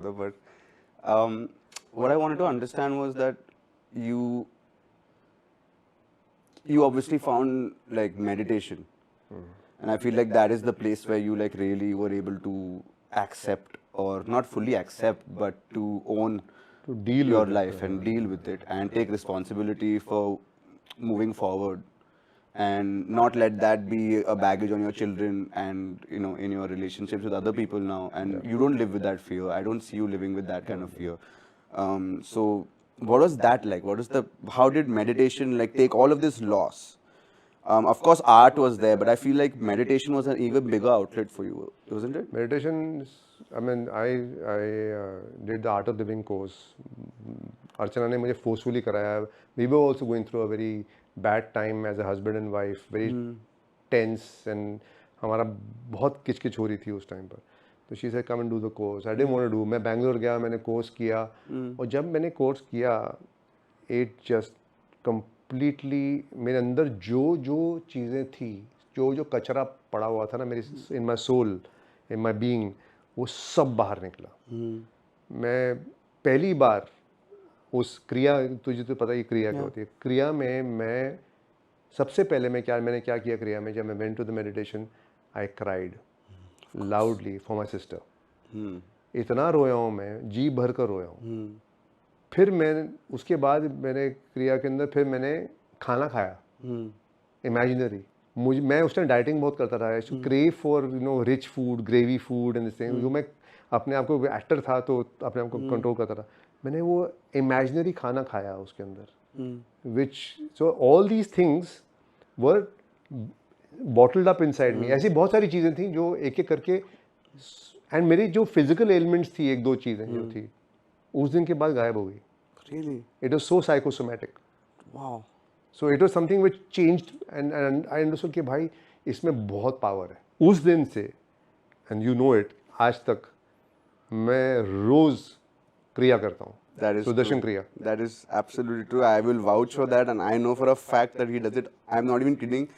But what I wanted to understand was that you obviously found like meditation, and I feel like that is the place where you like really were able to accept, or not fully accept, but to own To deal your with it. life and deal with it and take responsibility for moving forward, and not let that be a baggage on your children and in your relationships with other people now, and you don't live with that fear. I don't see you living with that kind of fear. So what was that like? How did meditation like take all of this loss? Of course art was there, but I feel like meditation was an even bigger outlet for you, wasn't it? Meditation, I mean, I did the Art of Living course. अर्चना ने मुझे forcefully कराया. We were also going through a very bad time as a husband and wife, very tense, and हमारा बहुत किचकिच हो रही थी उस time पर. तो she said come and do the course. I didn't want to do. मैं बैंगलोर गया, मैंने कोर्स किया, और जब मैंने कोर्स किया, it just completely मेरे अंदर जो जो चीज़ें थी, जो जो कचरा पड़ा हुआ था ना मेरी in my soul, in my being, वो सब बाहर निकला. मैं पहली बार उस क्रिया, तुझे तो पता ही क्रिया क्या होती है, क्रिया में मैं सबसे पहले मैंने क्या किया क्रिया में, जब मैं went to the meditation, I cried loudly for my sister. इतना रोया हूँ मैं, जी भर कर रोया हूँ. फिर मैं उसके बाद मैंने क्रिया के अंदर फिर मैंने खाना खाया इमेजिनरी. मैं उस टाइम डाइटिंग बहुत करता था. आई crave for rich food, gravy food and this thing. जो मैं अपने आप को एक्टर था तो अपने आप को कंट्रोल करता था. मैंने वो इमेजिनरी खाना खाया उसके अंदर, which so all these things were bottled up inside me. ऐसी बहुत सारी चीज़ें थी जो एक एक करके, एंड मेरी जो फिजिकल एलिमेंट्स थी, एक दो चीज़ें जो थी, उस दिन के बाद गायब हो गई. Really? It was so psychosomatic. Wow. So it was something which changed, and I understood कि भाई इसमें बहुत पावर है. उस दिन से, and you know it, आज तक मैं रोज क्रिया करता हूँ. That is Sudarshan true. क्रिया. That is absolutely true. I will vouch for that, and I know for a fact that he does it. I'm not even kidding.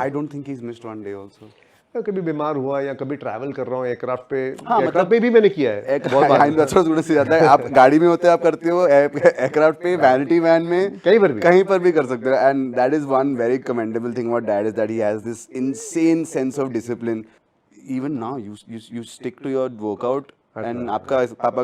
I don't think he's missed one day also. कभी बीमार हुआ या कभी travel कर रहा हूँ aircraft पे. हाँ, एयरक्राफ्ट पे भी मैंने किया है बहुत बार. से जाता है. आप गाड़ी में होते हैं, आप करते हो, एयरक्राफ्ट पे, वैनिटी वैन में, कहीं पर भी कर सकते हो. And that is one very commendable thing about dad, is that he has this insane sense of discipline. Even now you stick to your workout, and आपका पापा